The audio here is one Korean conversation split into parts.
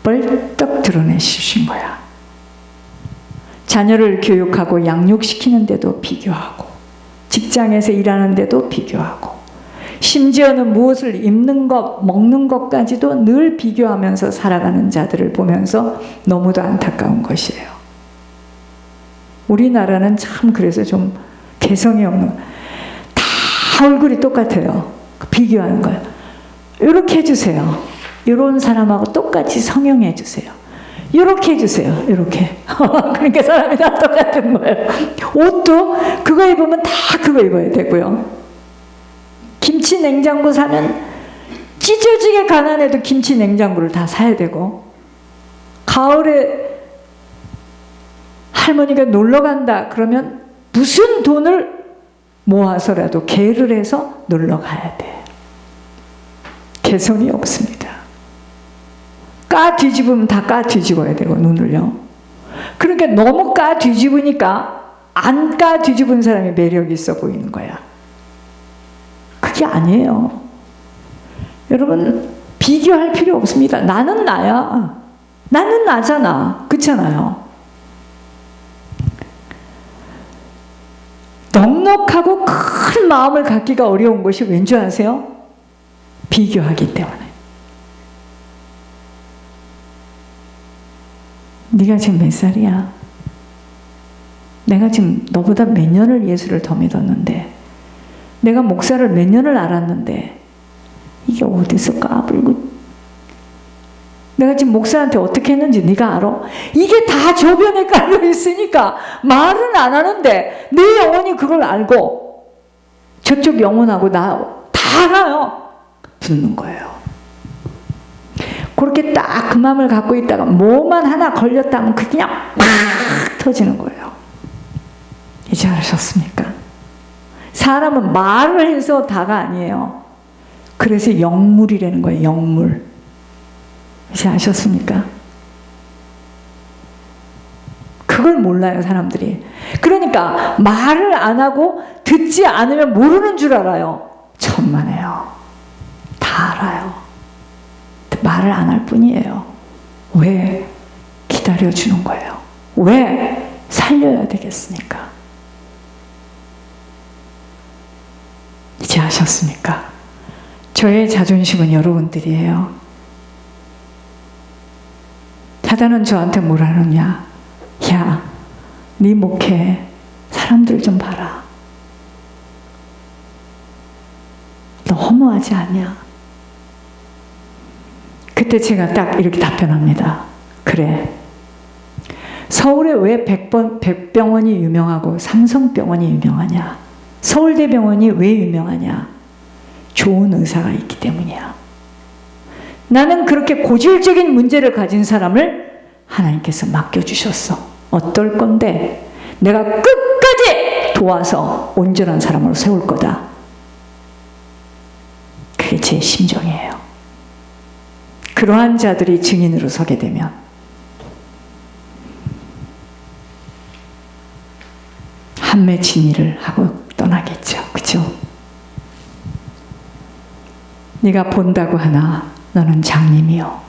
벌떡 드러내주신 거야. 자녀를 교육하고 양육시키는데도 비교하고, 직장에서 일하는데도 비교하고, 심지어는 무엇을 입는 것, 먹는 것까지도 늘 비교하면서 살아가는 자들을 보면서 너무도 안타까운 것이에요. 우리나라는 참 그래서 좀 개성이 없는, 다 얼굴이 똑같아요. 비교하는 거예요. 이렇게 해주세요. 이런 사람하고 똑같이 성형해 주세요. 이렇게 해주세요. 이렇게. 그러니까 사람이 다 똑같은 거예요. 옷도 그거 입으면 다 그거 입어야 되고요. 김치 냉장고 사면 찢어지게 가난해도 김치 냉장고를 다 사야 되고, 가을에 할머니가 놀러 간다 그러면 무슨 돈을 모아서라도 계를 해서 놀러 가야 돼. 개성이 없습니다. 까 뒤집으면 다 까 뒤집어야 되고, 눈을요. 그러니까 너무 까 뒤집으니까 안 까 뒤집은 사람이 매력이 있어 보이는 거야. 그게 아니에요. 여러분, 비교할 필요 없습니다. 나는 나야. 나는 나잖아. 그렇잖아요. 넉넉하고 큰 마음을 갖기가 어려운 것이 왠지 아세요? 비교하기 때문에. 네가 지금 몇 살이야? 내가 지금 너보다 몇 년을 예수를 더 믿었는데, 내가 목사를 몇 년을 알았는데 이게 어디서 까불고, 내가 지금 목사한테 어떻게 했는지 네가 알아? 이게 다 저변에 깔려 있으니까 말은 안 하는데 내 영혼이 그걸 알고 저쪽 영혼하고 나 다 알아요. 붙는 거예요. 그렇게 딱 그 마음을 갖고 있다가 뭐만 하나 걸렸다면 그냥 막 터지는 거예요. 이제 아셨습니까? 사람은 말을 해서 다가 아니에요. 그래서 영물이라는 거예요. 영물. 이제 아셨습니까? 그걸 몰라요, 사람들이. 그러니까 말을 안 하고 듣지 않으면 모르는 줄 알아요. 천만에요. 다 알아요. 말을 안 할 뿐이에요. 왜? 기다려주는 거예요. 왜? 살려야 되겠으니까. 이제 아셨습니까? 저의 자존심은 여러분들이에요. 사단은 저한테 뭘 하느냐? 야, 네 목회 사람들 좀 봐라. 너 허무하지 않냐? 그때 제가 딱 이렇게 답변합니다. 그래. 서울에 왜 백병원이 유명하고 삼성병원이 유명하냐? 서울대병원이 왜 유명하냐? 좋은 의사가 있기 때문이야. 나는 그렇게 고질적인 문제를 가진 사람을 하나님께서 맡겨주셨어. 어떨 건데? 내가 끝까지 도와서 온전한 사람으로 세울 거다. 그게 제 심정이에요. 그러한 자들이 증인으로 서게 되면 한매 진의를 하고 떠나겠죠. 그죠? 네가 본다고 하나 너는 장님이요.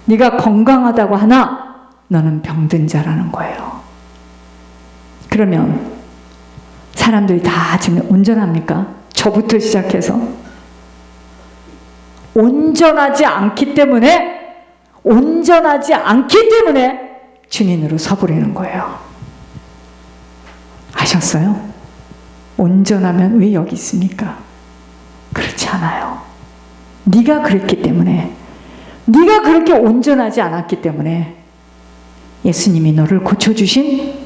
네가 건강하다고 하나 너는 병든 자라는 거예요. 그러면 사람들이 다 지금 온전합니까? 저부터 시작해서 온전하지 않기 때문에 증인으로 서버리는 거예요. 아셨어요? 온전하면 왜 여기 있습니까? 그렇지 않아요. 네가 그랬기 때문에, 네가 그렇게 온전하지 않았기 때문에 예수님이 너를 고쳐주신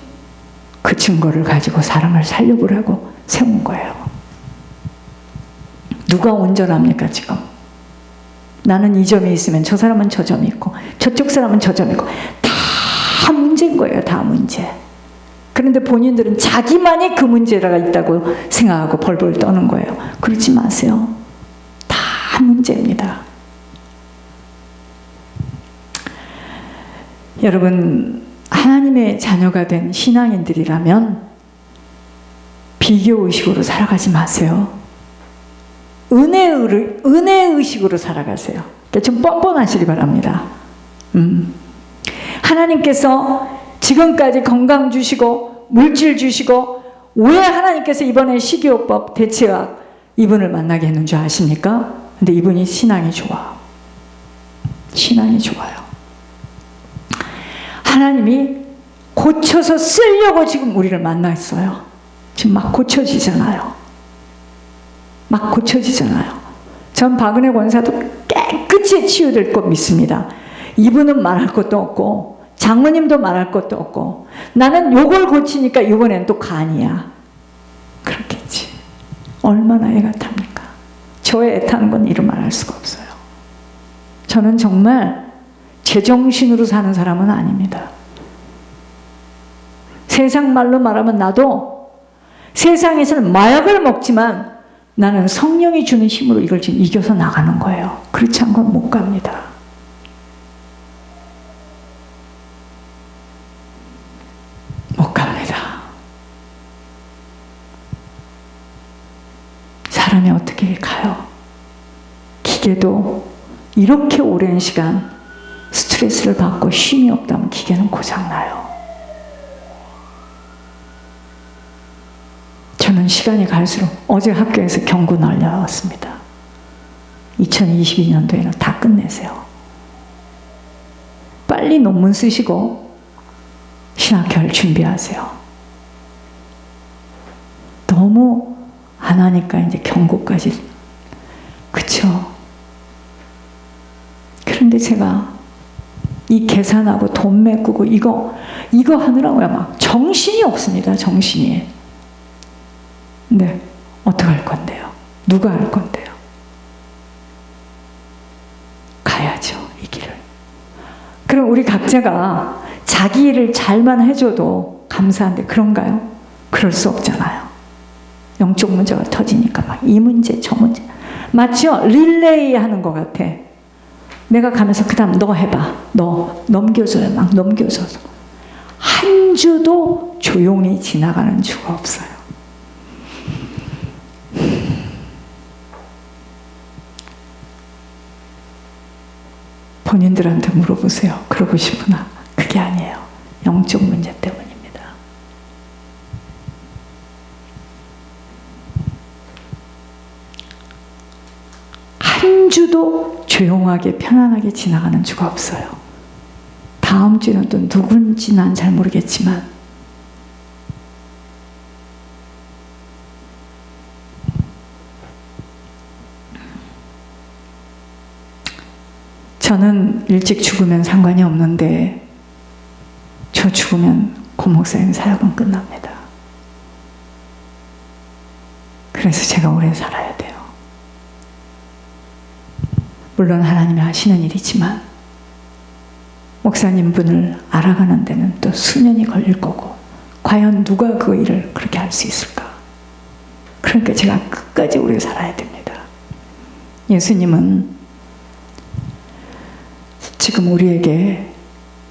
그 증거를 가지고 사람을 살려보라고 세운 거예요. 누가 온전합니까 지금? 나는 이 점이 있으면 저 사람은 저 점이 있고 저쪽 사람은 저 점이 있고 다 문제인 거예요. 다 문제. 그런데 본인들은 자기만이 그 문제가 있다고 생각하고 벌벌 떠는 거예요. 그러지 마세요. 다 문제입니다. 여러분, 하나님의 자녀가 된 신앙인들이라면 비교의식으로 살아가지 마세요. 은혜의식으로 살아가세요. 그러니까 좀 뻔뻔하시기 바랍니다. 하나님께서 지금까지 건강 주시고 물질 주시고 왜 하나님께서 이번에 식이요법 대체약 이분을 만나게 했는 줄 아십니까? 근데 이분이 신앙이 좋아. 신앙이 좋아요. 하나님이 고쳐서 쓰려고 지금 우리를 만났어요. 지금 막 고쳐지잖아요. 막 고쳐지잖아요. 전 박은혜 권사도 깨끗이 치유될 것 믿습니다. 이분은 말할 것도 없고 장모님도 말할 것도 없고 나는 요걸 고치니까 이번엔 또 간이야. 그렇겠지. 얼마나 애가 탑니까? 저의 애 타는 건 이루 말할 수가 없어요. 저는 정말 제정신으로 사는 사람은 아닙니다. 세상 말로 말하면 나도 세상에서는 마약을 먹지만 나는 성령이 주는 힘으로 이걸 지금 이겨서 나가는 거예요. 그렇지 않고는 못 갑니다. 못 갑니다. 사람이 어떻게 가요? 기계도 이렇게 오랜 시간 스트레스를 받고 쉼이 없다면 기계는 고장나요. 저는 시간이 갈수록 어제 학교에서 경고 날려왔습니다. 2022년도에는 다 끝내세요. 빨리 논문 쓰시고 신학교를 준비하세요. 너무 안 하니까 이제 경고까지. 그쵸? 그런데 제가 이 계산하고 돈 메꾸고 이거 하느라고요. 막 정신이 없습니다. 정신이. 네, 어떡할 건데요? 누가 할 건데요? 가야죠, 이 길을. 그럼 우리 각자가 자기 일을 잘만 해줘도 감사한데 그런가요? 그럴 수 없잖아요. 영적 문제가 터지니까 막 이 문제 저 문제 마치요 릴레이 하는 것 같아. 내가 가면서 그 다음 너 해봐. 너 넘겨줘요. 막 넘겨줘서 한 주도 조용히 지나가는 주가 없어요. 본인들한테 물어보세요. 그러고 싶으나 그게 아니에요. 영적 문제 때문입니다. 한 주도 조용하게 편안하게 지나가는 주가 없어요. 다음 주는 또 누군지 난 잘 모르겠지만 저는 일찍 죽으면 상관이 없는데 저 죽으면 고 목사님 사역은 끝납니다. 그래서 제가 오래 살아야 돼요. 물론 하나님이 하시는 일이지만 목사님 분을 알아가는 데는 또 수년이 걸릴 거고 과연 누가 그 일을 그렇게 할 수 있을까? 그러니까 제가 끝까지 오래 살아야 됩니다. 예수님은 지금 우리에게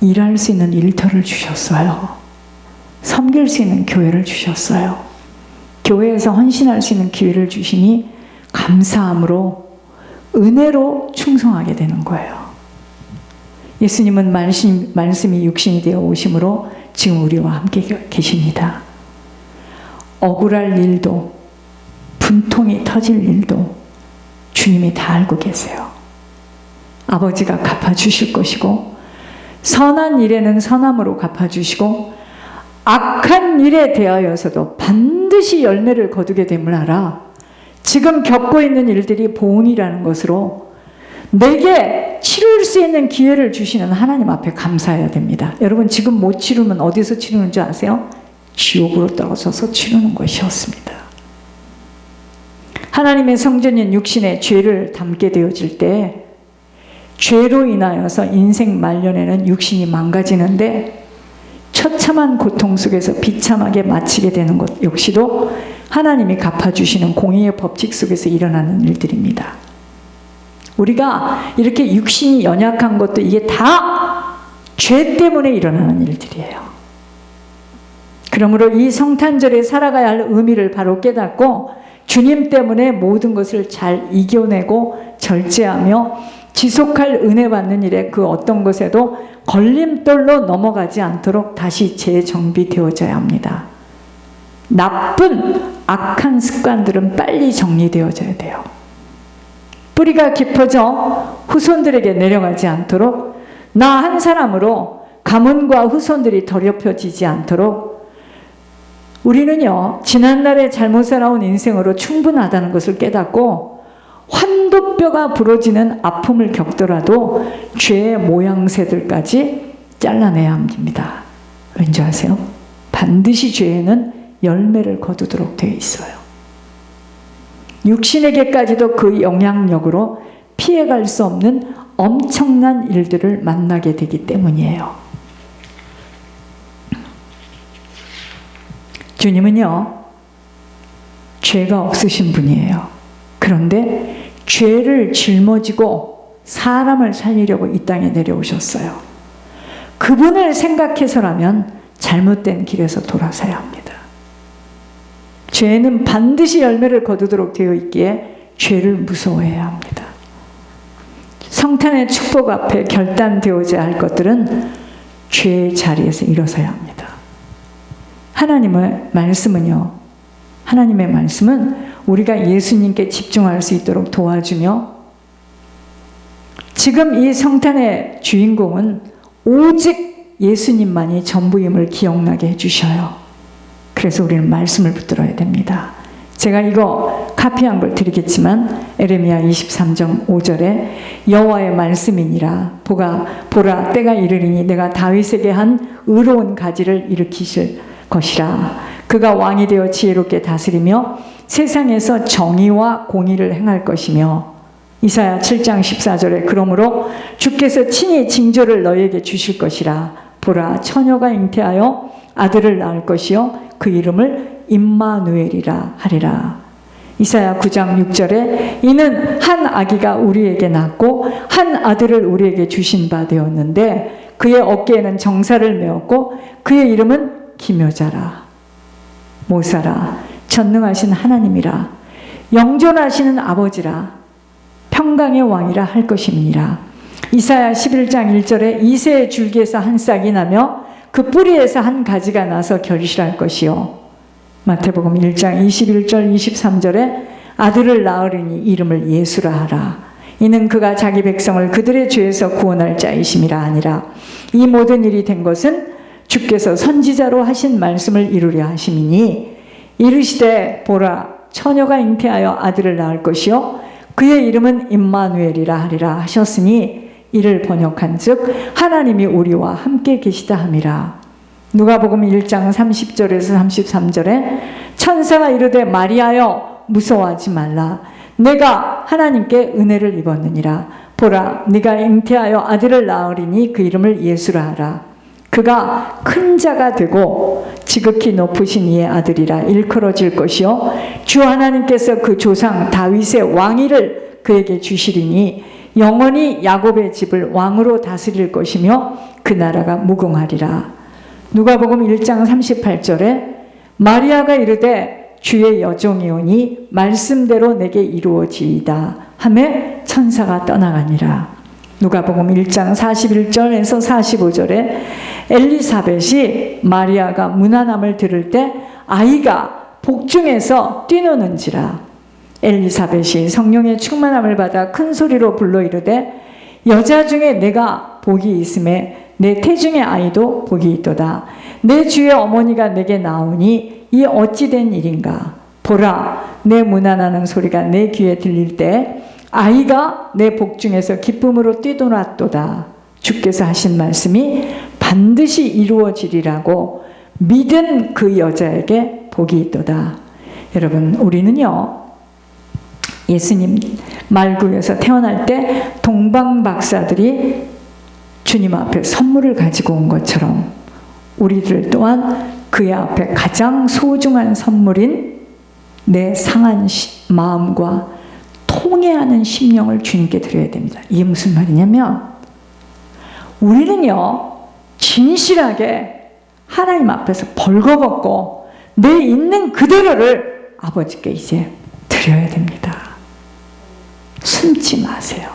일할 수 있는 일터를 주셨어요. 섬길 수 있는 교회를 주셨어요. 교회에서 헌신할 수 있는 기회를 주시니 감사함으로 은혜로 충성하게 되는 거예요. 예수님은 말씀이 육신이 되어 오심으로 지금 우리와 함께 계십니다. 억울할 일도 분통이 터질 일도 주님이 다 알고 계세요. 아버지가 갚아주실 것이고 선한 일에는 선함으로 갚아주시고 악한 일에 대하여서도 반드시 열매를 거두게 됨을 알아. 지금 겪고 있는 일들이 보응이라는 것으로 내게 치룰 수 있는 기회를 주시는 하나님 앞에 감사해야 됩니다. 여러분 지금 못 치르면 어디서 치르는 줄 아세요? 지옥으로 떨어져서 치르는 것이었습니다. 하나님의 성전인 육신에 죄를 담게 되어질 때 죄로 인하여서 인생 말년에는 육신이 망가지는데 처참한 고통 속에서 비참하게 마치게 되는 것 역시도 하나님이 갚아주시는 공의의 법칙 속에서 일어나는 일들입니다. 우리가 이렇게 육신이 연약한 것도 이게 다 죄 때문에 일어나는 일들이에요. 그러므로 이 성탄절에 살아가야 할 의미를 바로 깨닫고 주님 때문에 모든 것을 잘 이겨내고 절제하며 지속할 은혜 받는 일에 그 어떤 것에도 걸림돌로 넘어가지 않도록 다시 재정비되어져야 합니다. 나쁜 악한 습관들은 빨리 정리되어져야 돼요. 뿌리가 깊어져 후손들에게 내려가지 않도록, 나 한 사람으로 가문과 후손들이 더럽혀지지 않도록 우리는요, 지난날에 잘못 살아온 인생으로 충분하다는 것을 깨닫고 환도뼈가 부러지는 아픔을 겪더라도 죄의 모양새들까지 잘라내야 합니다. 왠지 아세요? 반드시 죄에는 열매를 거두도록 되어 있어요. 육신에게까지도 그 영향력으로 피해갈 수 없는 엄청난 일들을 만나게 되기 때문이에요. 주님은요, 죄가 없으신 분이에요. 그런데 죄를 짊어지고 사람을 살리려고 이 땅에 내려오셨어요. 그분을 생각해서라면 잘못된 길에서 돌아서야 합니다. 죄는 반드시 열매를 거두도록 되어 있기에 죄를 무서워해야 합니다. 성탄의 축복 앞에 결단되어야 할 것들은 죄의 자리에서 일어서야 합니다. 하나님의 말씀은요, 하나님의 말씀은 우리가 예수님께 집중할 수 있도록 도와주며, 지금 이 성탄의 주인공은 오직 예수님만이 전부임을 기억나게 해주셔요. 그래서 우리는 말씀을 붙들어야 됩니다. 제가 이거 카피한 걸 드리겠지만 에레미야 23장 5절에 여호와의 말씀이니라 보라 때가 이르리니 내가 다윗에게 한 의로운 가지를 일으키실 것이라. 그가 왕이 되어 지혜롭게 다스리며 세상에서 정의와 공의를 행할 것이며, 이사야 7장 14절에 그러므로 주께서 친히 징조를 너희에게 주실 것이라. 보라 처녀가 잉태하여 아들을 낳을 것이요 그 이름을 임마누엘이라 하리라. 이사야 9장 6절에 이는 한 아기가 우리에게 낳고 한 아들을 우리에게 주신 바 되었는데 그의 어깨에는 정사를 메었고 그의 이름은 기묘자라 모사라 전능하신 하나님이라 영존하시는 아버지라 평강의 왕이라 할 것임이니라. 이사야 11장 1절에 이새의 줄기에서 한 싹이 나며 그 뿌리에서 한 가지가 나서 결실할 것이요. 마태복음 1장 21절 23절에 아들을 낳으리니 이름을 예수라 하라. 이는 그가 자기 백성을 그들의 죄에서 구원할 자이심이라 하니라. 이 모든 일이 된 것은 주께서 선지자로 하신 말씀을 이루려 하심이니 이르시되 보라 처녀가 잉태하여 아들을 낳을 것이요 그의 이름은 임마누엘이라 하리라 하셨으니 이를 번역한즉 하나님이 우리와 함께 계시다 함이라. 누가복음 1장 30절에서 33절에 천사가 이르되 마리아여 무서워하지 말라. 내가 하나님께 은혜를 입었느니라. 보라 네가 잉태하여 아들을 낳으리니 그 이름을 예수라 하라. 그가 큰 자가 되고 지극히 높으신 이의 아들이라 일컬어질 것이요 주 하나님께서 그 조상 다윗의 왕위를 그에게 주시리니 영원히 야곱의 집을 왕으로 다스릴 것이며 그 나라가 무궁하리라. 누가복음 1장 38절에 마리아가 이르되 주의 여종이오니 말씀대로 내게 이루어지이다 하매 천사가 떠나가니라. 누가복음 1장 41절에서 45절에 엘리사벳이 마리아가 문안함을 들을 때 아이가 복중에서 뛰노는지라. 엘리사벳이 성령의 충만함을 받아 큰 소리로 불러 이르되 여자 중에 내가 복이 있음에 내 태중의 아이도 복이 있도다. 내 주의 어머니가 내게 나오니 이 어찌 된 일인가. 보라 내 문안하는 소리가 내 귀에 들릴 때 아이가 내 복중에서 기쁨으로 뛰놀았도다. 주께서 하신 말씀이 반드시 이루어지리라고 믿은 그 여자에게 복이 있도다. 여러분 우리는요 예수님 말구에서 태어날 때 동방 박사들이 주님 앞에 선물을 가지고 온 것처럼 우리들 또한 그의 앞에 가장 소중한 선물인 내 상한 마음과 통회하는 심령을 주님께 드려야 됩니다. 이게 무슨 말이냐면 우리는요 진실하게 하나님 앞에서 벌거벗고 내 있는 그대로를 아버지께 이제 드려야 됩니다. 숨지 마세요.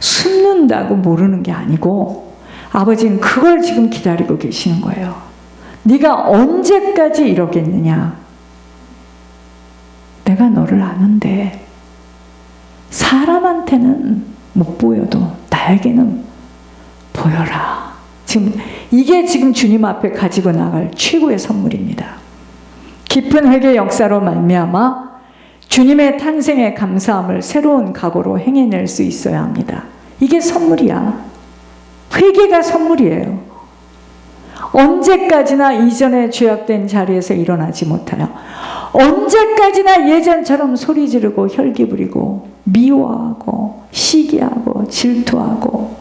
숨는다고 모르는 게 아니고 아버지는 그걸 지금 기다리고 계시는 거예요. 네가 언제까지 이러겠느냐. 내가 너를 아는데 사람한테는 못 보여도 나에게는 보여라. 지금 이게 지금 주님 앞에 가지고 나갈 최고의 선물입니다. 깊은 회개 역사로 말미암아 주님의 탄생의 감사함을 새로운 각오로 행해낼 수 있어야 합니다. 이게 선물이야. 회개가 선물이에요. 언제까지나 이전에 죄악된 자리에서 일어나지 못하여 언제까지나 예전처럼 소리 지르고 혈기 부리고 미워하고 시기하고 질투하고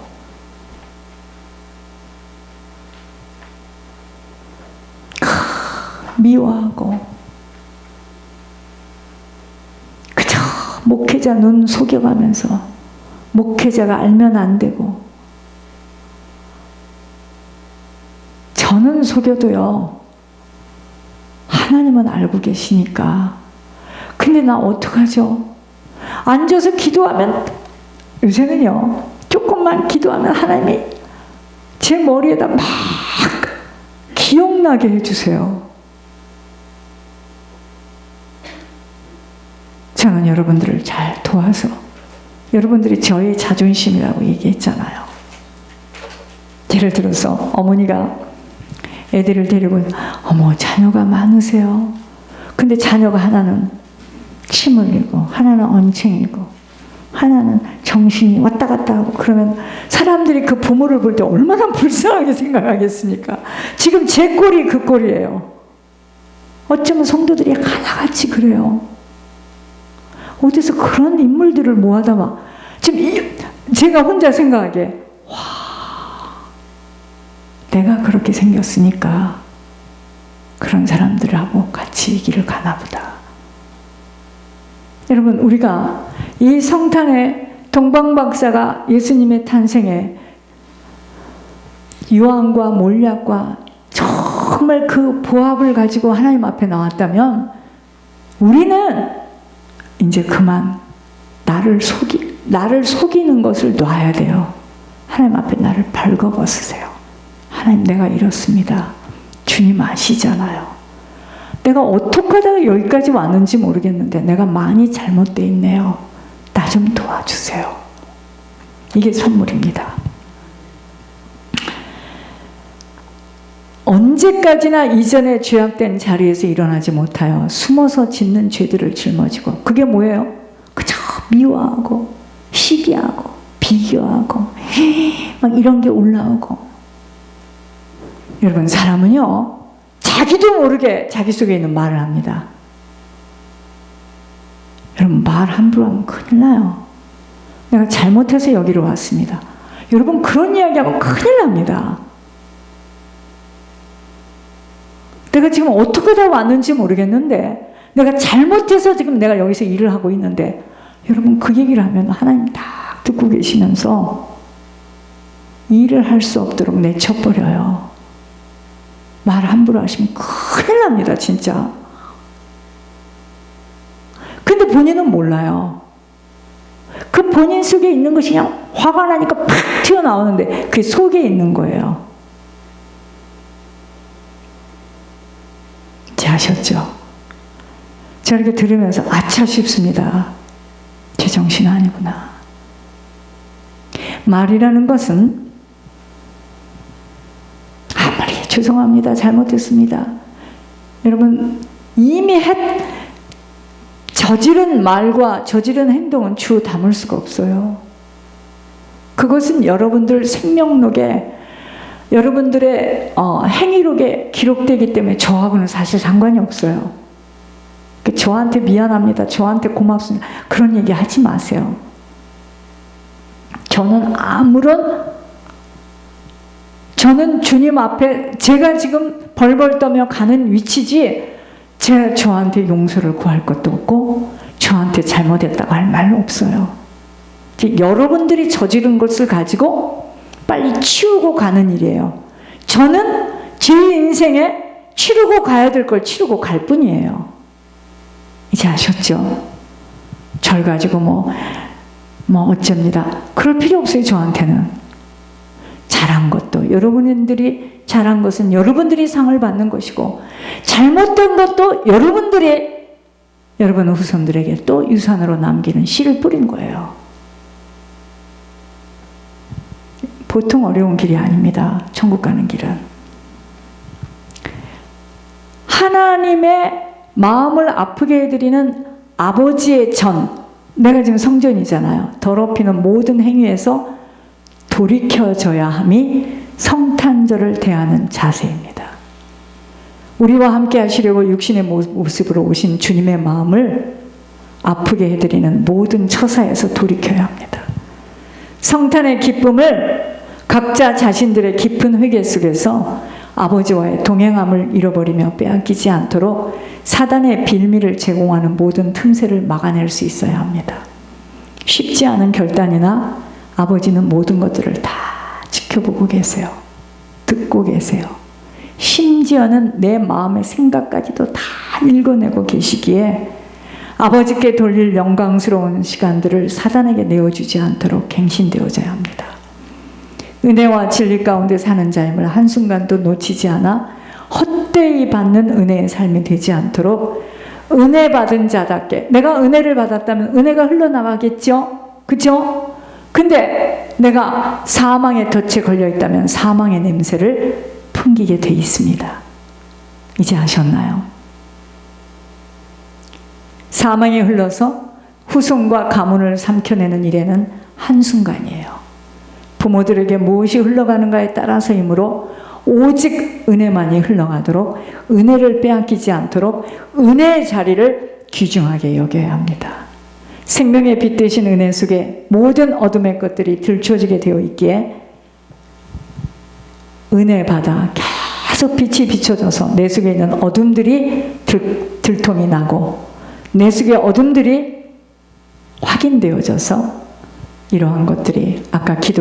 미워하고 그저 목회자 눈 속여가면서 목회자가 알면 안 되고 저는 속여도요 하나님은 알고 계시니까 근데 나 어떡하죠? 앉아서 기도하면 요새는요 조금만 기도하면 하나님이 제 머리에다 막 기억나게 해주세요. 저는 여러분들을 잘 도와서 여러분들이 저의 자존심이라고 얘기했잖아요. 예를 들어서 어머니가 애들을 데리고 어머 자녀가 많으세요. 근데 자녀가 하나는 침 흘리고 하나는 엉청이고 하나는 정신이 왔다 갔다 하고 그러면 사람들이 그 부모를 볼 때 얼마나 불쌍하게 생각하겠습니까? 지금 제 꼴이 그 꼴이에요. 어쩌면 성도들이 하나같이 그래요. 어디서 그런 인물들을 모아다 막 지금 제가 혼자 생각하기에 와 내가 그렇게 생겼으니까 그런 사람들하고 같이 이 길을 가나 보다. 여러분 우리가 이 성탄의 동방박사가 예수님의 탄생에 유황과 몰약과 정말 그 보합을 가지고 하나님 앞에 나왔다면 우리는 이제 그만 나를 속이는 것을 놔야 돼요. 하나님 앞에 나를 벌거벗으세요. 하나님 내가 이렇습니다. 주님 아시잖아요. 내가 어떻게 하다가 여기까지 왔는지 모르겠는데 내가 많이 잘못되어 있네요. 나 좀 도와주세요. 이게 선물입니다. 언제까지나 이전에 죄악된 자리에서 일어나지 못하여 숨어서 짓는 죄들을 짊어지고 그게 뭐예요? 그저 미워하고 시기하고 비교하고 막 이런 게 올라오고 여러분 사람은요 자기도 모르게 자기 속에 있는 말을 합니다. 여러분 말 함부로 하면 큰일 나요. 내가 잘못해서 여기로 왔습니다. 여러분 그런 이야기하면 큰일 납니다. 내가 지금 어떻게 다 왔는지 모르겠는데 내가 잘못해서 지금 내가 여기서 일을 하고 있는데 여러분 그 얘기를 하면 하나님 딱 듣고 계시면서 일을 할 수 없도록 내쳐버려요. 말 함부로 하시면 큰일 납니다 진짜. 근데 본인은 몰라요. 그 본인 속에 있는 것이 그냥 화가 나니까 팍 튀어나오는데 그게 속에 있는 거예요. 아셨죠? 제가 이렇게 들으면서 아차 싶습니다. 제 정신 아니구나. 말이라는 것은 아무리 죄송합니다. 잘못했습니다. 여러분 이미 저지른 말과 저지른 행동은 주 담을 수가 없어요. 그것은 여러분들 생명록에 여러분들의 행위록에 기록되기 때문에 저하고는 사실 상관이 없어요. 저한테 미안합니다. 저한테 고맙습니다. 그런 얘기 하지 마세요. 저는 주님 앞에 제가 지금 벌벌 떠며 가는 위치지 저한테 용서를 구할 것도 없고 저한테 잘못했다고 할 말도 없어요. 여러분들이 저지른 것을 가지고 빨리 치우고 가는 일이에요. 저는 제 인생에 치르고 가야 될 걸 치르고 갈 뿐이에요. 이제 아셨죠? 절 가지고 뭐 어쩝니다. 그럴 필요 없어요. 저한테는. 잘한 것도 여러분들이 잘한 것은 여러분들이 상을 받는 것이고 잘못된 것도 여러분의 후손들에게 또 유산으로 남기는 씨를 뿌린 거예요. 보통 어려운 길이 아닙니다. 천국 가는 길은. 하나님의 마음을 아프게 해드리는 아버지의 전, 내가 지금 성전이잖아요. 더럽히는 모든 행위에서 돌이켜져야 함이 성탄절을 대하는 자세입니다. 우리와 함께 하시려고 육신의 모습으로 오신 주님의 마음을 아프게 해드리는 모든 처사에서 돌이켜야 합니다. 성탄의 기쁨을 각자 자신들의 깊은 회개 속에서 아버지와의 동행함을 잃어버리며 빼앗기지 않도록 사단의 빌미를 제공하는 모든 틈새를 막아낼 수 있어야 합니다. 쉽지 않은 결단이나 아버지는 모든 것들을 다 지켜보고 계세요. 듣고 계세요. 심지어는 내 마음의 생각까지도 다 읽어내고 계시기에 아버지께 돌릴 영광스러운 시간들을 사단에게 내어주지 않도록 갱신되어져야 합니다. 은혜와 진리 가운데 사는 자임을 한순간도 놓치지 않아 헛되이 받는 은혜의 삶이 되지 않도록 은혜 받은 자답게, 내가 은혜를 받았다면 은혜가 흘러나가겠죠? 그죠? 근데 내가 사망의 덫에 걸려있다면 사망의 냄새를 풍기게 돼 있습니다. 이제 아셨나요? 사망에 흘러서 후손과 가문을 삼켜내는 일에는 한순간이에요. 부모들에게 무엇이 흘러가는가에 따라서이므로 오직 은혜만이 흘러가도록, 은혜를 빼앗기지 않도록 은혜의 자리를 귀중하게 여겨야 합니다. 생명의 빛 되신 은혜 속에 모든 어둠의 것들이 들춰지게 되어 있기에 은혜 받아 계속 빛이 비춰져서 내 속에 있는 어둠들이 들통이 나고 내 속의 어둠들이 확인되어져서 이러한 것들이 아까 기도